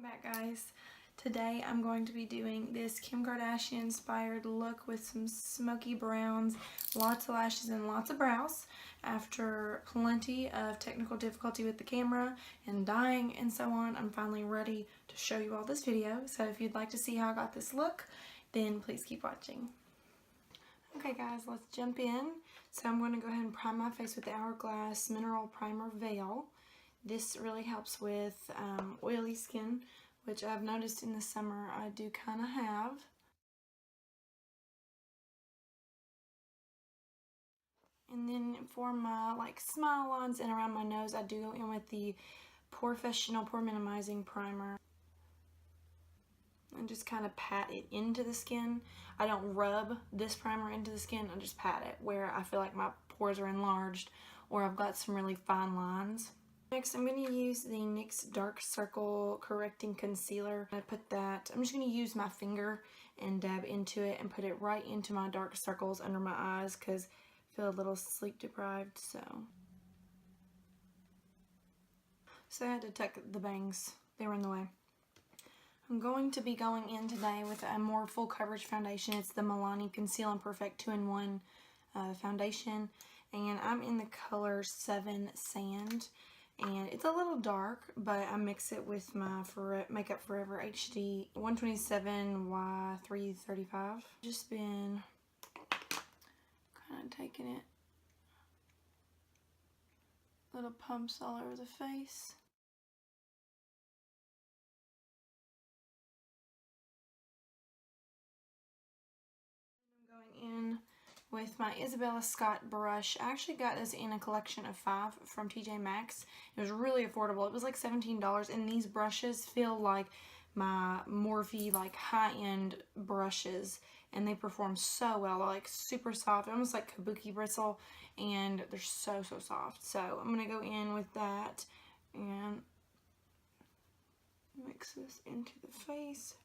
Welcome back, guys. Today I'm going to be doing this Kim Kardashian inspired look with some smoky browns, lots of lashes and lots of brows. After plenty of technical difficulty with the camera and dying and so on, I'm finally ready to show you all this video. So if you'd like to see how I got this look, then please keep watching. Okay guys, let's jump in. So I'm going to go ahead and prime my face with the Hourglass Mineral Primer Veil. This really helps with oily skin, which I've noticed in the summer I do kind of have. And then for my smile lines and around my nose, I do go in with the Porefessional Pore Minimizing Primer. And just kind of pat it into the skin. I don't rub this primer into the skin, I just pat it where I feel like my pores are enlarged or I've got some really fine lines. Next, I'm going to use the NYX Dark Circle Correcting Concealer. I'm just going to use my finger and dab into it and put it right into my dark circles under my eyes because I feel a little sleep deprived, so I had to tuck the bangs. They were in the way. I'm going to be going in today with a more full coverage foundation. It's the Milani Conceal and Perfect 2-in-1 foundation, and I'm in the color 7 Sand. And it's a little dark, but I mix it with my Makeup Forever HD 127Y335. Just been kind of taking it, little pumps all over the face. I'm going in with my Isabella Scott brush. I actually got this in a collection of 5 from TJ Maxx. It was really affordable. It was like $17, and these brushes feel like my Morphe high-end brushes, and they perform so well. They're super soft, almost like kabuki bristle, and they're so soft. So I'm gonna go in with that and mix this into the face.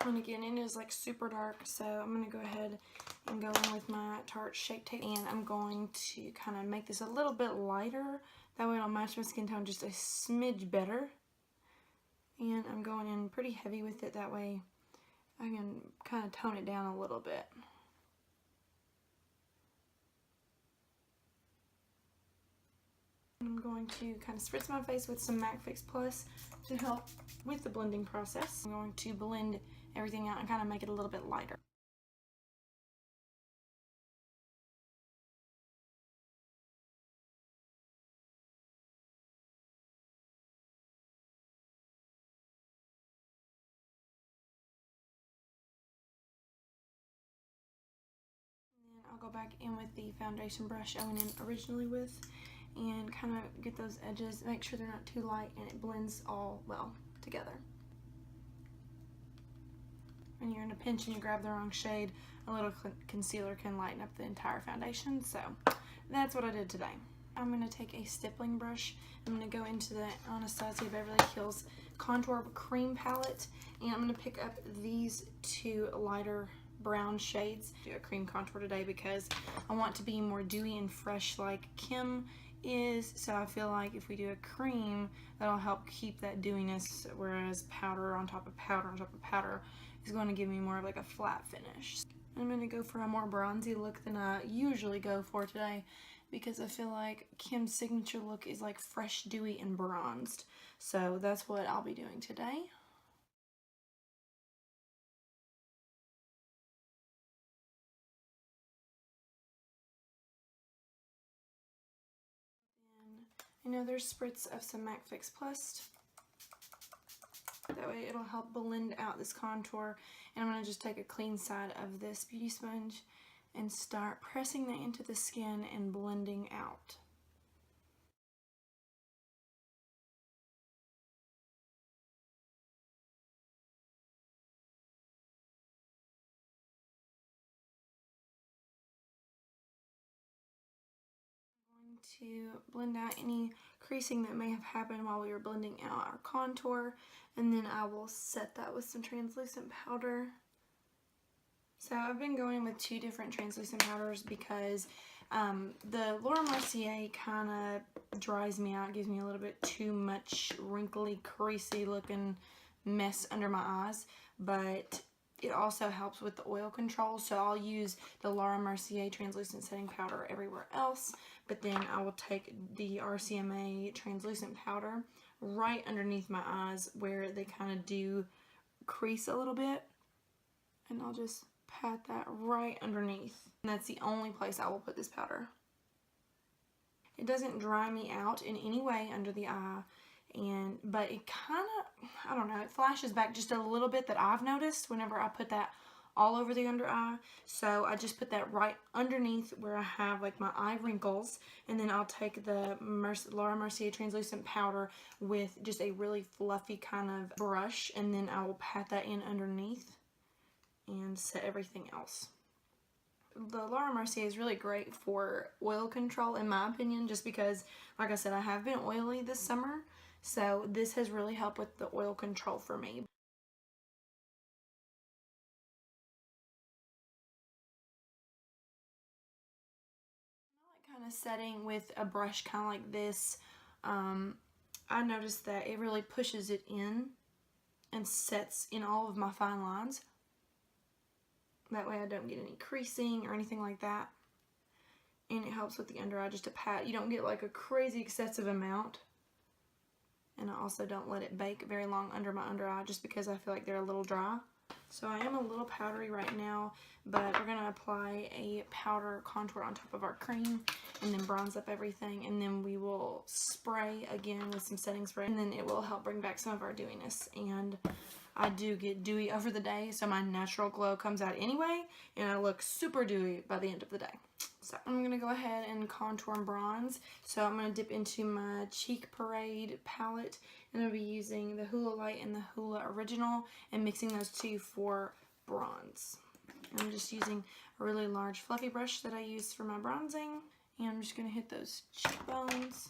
And again, it is super dark, so I'm going to go ahead and go in with my Tart Shape Tape, and I'm going to kind of make this a little bit lighter. That way it'll match my skin tone just a smidge better. And I'm going in pretty heavy with it, that way I can kind of tone it down a little bit. I'm going to kind of spritz my face with some MAC Fix Plus to help with the blending process. I'm going to blend everything out and kind of make it a little bit lighter. And then I'll go back in with the foundation brush I went in originally with and kind of get those edges, make sure they're not too light, and it blends all well together. When you're in a pinch and you grab the wrong shade, a little concealer can lighten up the entire foundation. So that's what I did today. I'm going to take a stippling brush. I'm going to go into the Anastasia Beverly Hills Contour Cream Palette, and I'm going to pick up these 2 lighter brown shades. Do a cream contour today because I want to be more dewy and fresh like Kim is, so I feel like if we do a cream, that'll help keep that dewiness, whereas powder on top of powder on top of powder is going to give me more of a flat finish. I'm going to go for a more bronzy look than I usually go for today because I feel like Kim's signature look is fresh, dewy, and bronzed. So that's what I'll be doing today. And another spritz of some MAC Fix Plus. That way it'll help blend out this contour. And I'm going to just take a clean side of this beauty sponge and start pressing that into the skin and blending out. To blend out any creasing that may have happened while we were blending out our contour, and then I will set that with some translucent powder So I've been going with two different translucent powders because the Laura Mercier kind of dries me out, gives me a little bit too much wrinkly, creasy looking mess under my eyes, but it also helps with the oil control. So I'll use the Laura Mercier translucent setting powder everywhere else, but then I will take the RCMA translucent powder right underneath my eyes where they kind of do crease a little bit, and I'll just pat that right underneath. And that's the only place I will put this powder. It doesn't dry me out in any way under the eye, but it kind of, I don't know, it flashes back just a little bit that I've noticed whenever I put that all over the under eye. So I just put that right underneath where I have like my eye wrinkles, and then I'll take the Laura Mercier translucent powder with just a really fluffy kind of brush, and then I will pat that in underneath and set everything else. The Laura Mercier is really great for oil control in my opinion, just because, like I said, I have been oily this summer, so this has really helped with the oil control for me. I like kind of setting with a brush kind of like this. I noticed that it really pushes it in and sets in all of my fine lines. That way I don't get any creasing or anything like that. And it helps with the under eye just a pat. You don't get like a crazy excessive amount. And I also don't let it bake very long under my under eye just because I feel like they're a little dry. So I am a little powdery right now, but we're going to apply a powder contour on top of our cream and then bronze up everything, and then we will spray again with some setting spray, and then it will help bring back some of our dewiness. And I do get dewy over the day, so my natural glow comes out anyway, and I look super dewy by the end of the day. So I'm going to go ahead and contour and bronze. So I'm going to dip into my Cheek Parade palette, and I'll be using the Hoola Light and the Hoola Original and mixing those two for bronze. I'm just using a really large fluffy brush that I use for my bronzing, and I'm just going to hit those cheekbones.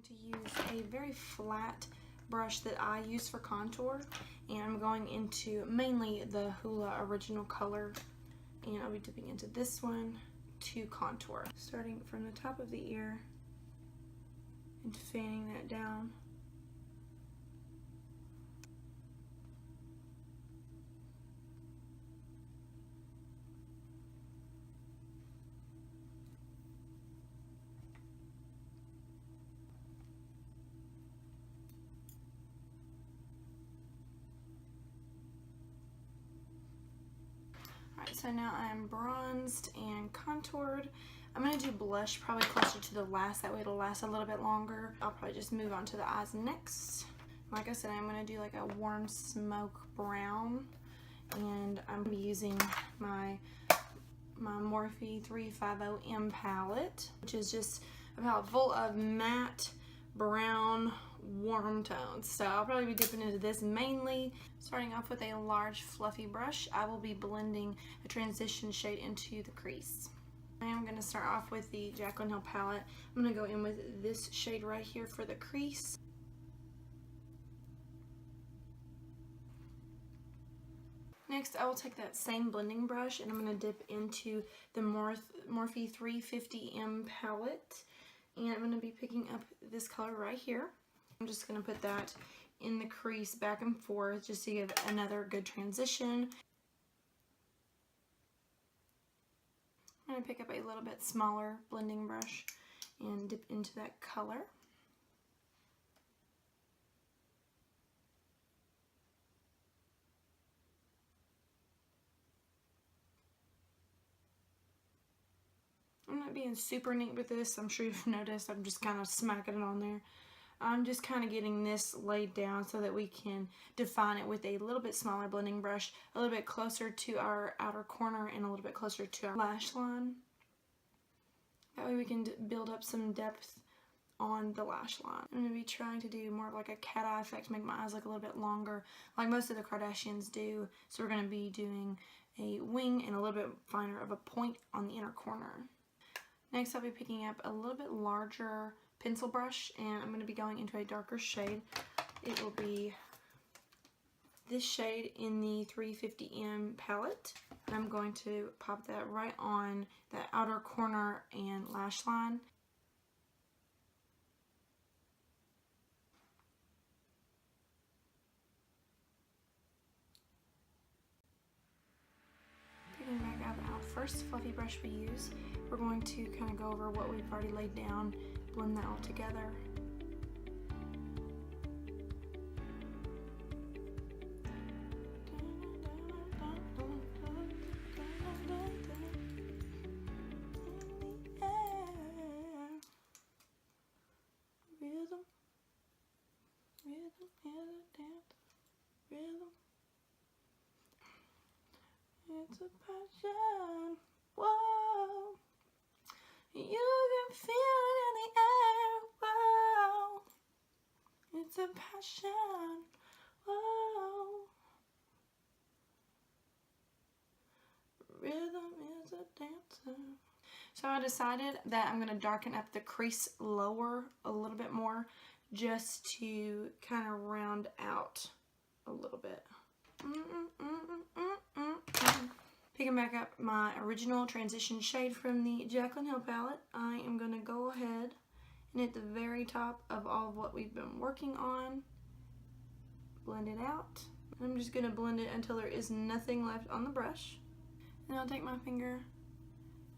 To use a very flat brush that I use for contour, and I'm going into mainly the Hoola Original color, and I'll be dipping into this one to contour, starting from the top of the ear and fanning that down. Alright, so now I'm bronzed and contoured. I'm going to do blush probably closer to the last, that way it'll last a little bit longer. I'll probably just move on to the eyes next. Like I said, I'm going to do like a warm smoke brown, and I'm using my Morphe 350M palette, which is just a palette full of matte brown warm tones. So I'll probably be dipping into this mainly. Starting off with a large fluffy brush, I will be blending a transition shade into the crease. I am going to start off with the Jaclyn Hill palette. I'm going to go in with this shade right here for the crease. Next, I will take that same blending brush and I'm going to dip into the Morphe 350M palette, and I'm going to be picking up this color right here. I'm just going to put that in the crease back and forth just to give another good transition. I'm going to pick up a little bit smaller blending brush and dip into that color. I'm not being super neat with this. I'm sure you've noticed I'm just kind of smacking it on there. I'm just kind of getting this laid down so that we can define it with a little bit smaller blending brush, a little bit closer to our outer corner and a little bit closer to our lash line. That way we can build up some depth on the lash line. I'm going to be trying to do more of like a cat eye effect, make my eyes look a little bit longer like most of the Kardashians do. So we're going to be doing a wing and a little bit finer of a point on the inner corner. Next, I'll be picking up a little bit larger pencil brush, and I'm going to be going into a darker shade. It will be this shade in the 350M palette. And I'm going to pop that right on the outer corner and lash line. Picking back up our first fluffy brush we use, we're going to kind of go over what we've already laid down, blend that all together. It's a passion, whoa, you can feel it in the air, whoa, it's a passion, whoa, rhythm is a dancer. So I decided that I'm going to darken up the crease lower a little bit more, just to kind of round out a little bit. Picking back up my original transition shade from the Jaclyn Hill palette, I am going to go ahead and at the very top of all of what we've been working on, blend it out. I'm just going to blend it until there is nothing left on the brush. And I'll take my finger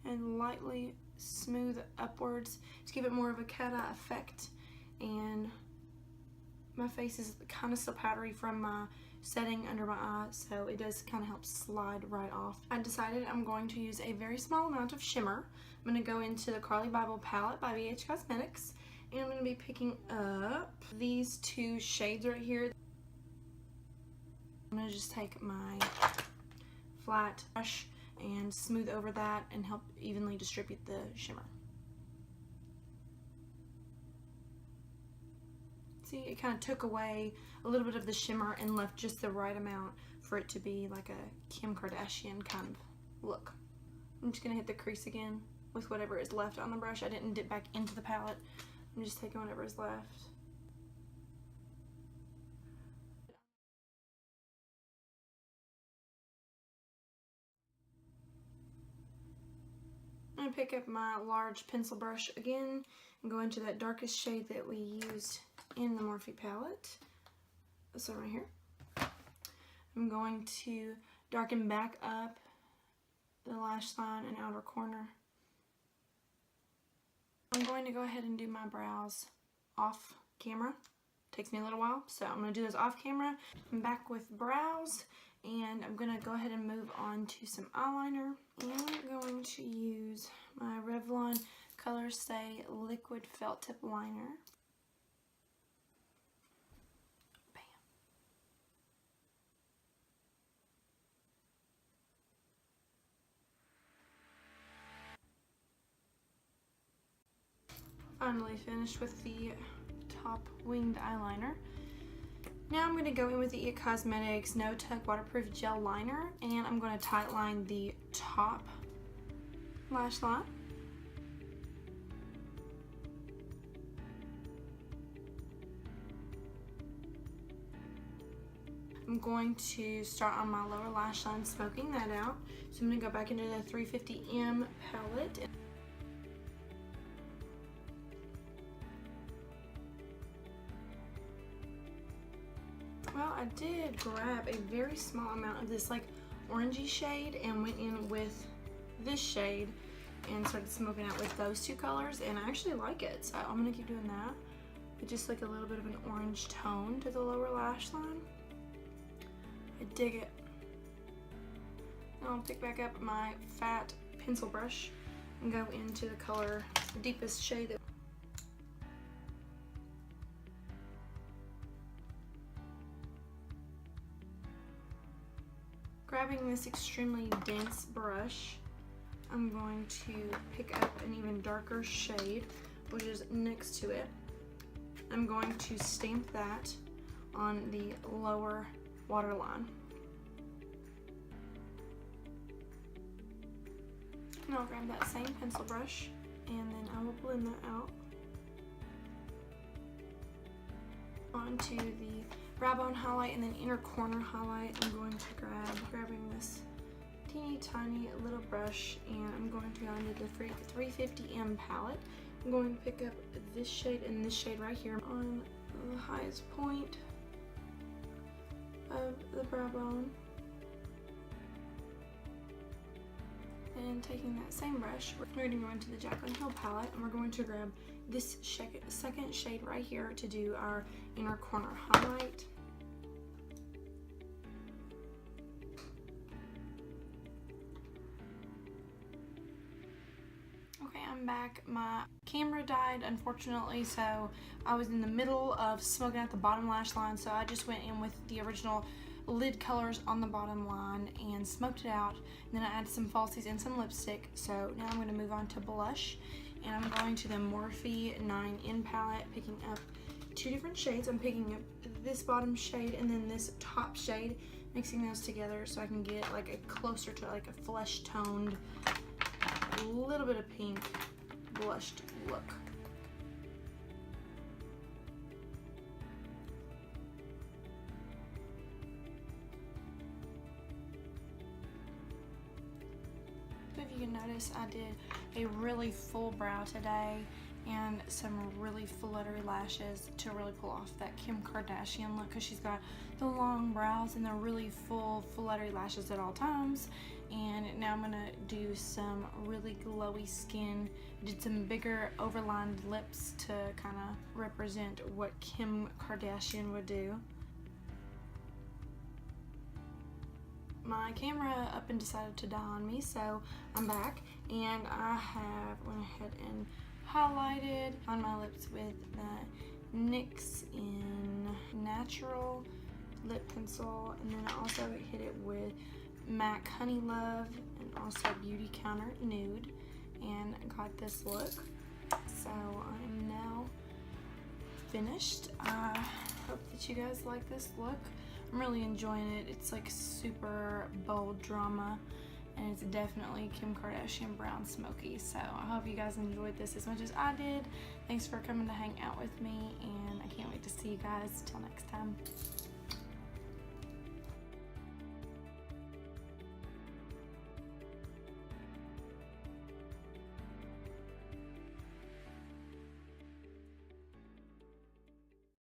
and lightly smooth upwards to give it more of a cat eye effect. And my face is kind of still powdery from my setting under my eye, so it does kind of help slide right off. I decided I'm going to use a very small amount of shimmer. I'm going to go into the Carli Bybel palette by BHcosmetics, and I'm going to be picking up these two shades right here. I'm going to just take my flat brush and smooth over that and help evenly distribute the shimmer. See, it kind of took away a little bit of the shimmer and left just the right amount for it to be like a Kim Kardashian kind of look. I'm just going to hit the crease again with whatever is left on the brush. I didn't dip back into the palette. I'm just taking whatever is left. I'm going to pick up my large pencil brush again and go into that darkest shade that we used in the Morphe palette. This one right here. I'm going to darken back up the lash line and outer corner. I'm going to go ahead and do my brows off camera. Takes me a little while, so I'm going to do this off camera. I'm back with brows, and I'm going to go ahead and move on to some eyeliner. And I'm going to use my Revlon Color Stay Liquid Felt Tip Liner. Finally finished with the top winged eyeliner. Now I'm going to go in with the Cosmetics No-tug Waterproof Gel Liner, and I'm going to tight line the top lash line. I'm going to start on my lower lash line, smoking that out. So I'm going to go back into the 350M palette. Well, I did grab a very small amount of this like orangey shade and went in with this shade and started smoking out with those two colors, and I actually like it, so I'm gonna keep doing that. But just like a little bit of an orange tone to the lower lash line. I dig it. Now I'll pick back up my fat pencil brush and go into the color, the deepest shade that grabbing this extremely dense brush, I'm going to pick up an even darker shade, which is next to it. I'm going to stamp that on the lower waterline. And I'll grab that same pencil brush And then I will blend that out onto the brow bone highlight and then inner corner highlight. I'm going to grabbing this teeny tiny little brush, and I'm going to go into the 350M palette. I'm going to pick up this shade and this shade right here on the highest point of the brow bone. And taking that same brush, we're going to go into the Jaclyn Hill palette, and we're going to grab this second shade right here to do our inner corner highlight. Okay, I'm back. My camera died, unfortunately, so I was in the middle of smoking out the bottom lash line, so I just went in with the original lid colors on the bottom line and smoked it out. And then I added some falsies and some lipstick. So now I'm going to move on to blush, and I'm going to the Morphe 9N palette, picking up two different shades. I'm picking up this bottom shade and then this top shade, mixing those together so I can get like a closer to like a flesh toned, a little bit of pink blushed look. If you can notice, I did a really full brow today and some really fluttery lashes to really pull off that Kim Kardashian look, because she's got the long brows and the really full fluttery lashes at all times. And now I'm gonna do some really glowy skin. I did some bigger overlined lips to kind of represent what Kim Kardashian would do. My camera up and decided to die on me, so I'm back, and I have went ahead and highlighted on my lips with the NYX in Natural lip pencil, and then I also hit it with MAC Honey Love and also Beauty Counter Nude, and got this look. So I'm now finished. I hope that you guys like this look. I'm really enjoying it. It's like super bold drama, and it's definitely Kim Kardashian brown smoky. So I hope you guys enjoyed this as much as I did. Thanks for coming to hang out with me, and I can't wait to see you guys till next time.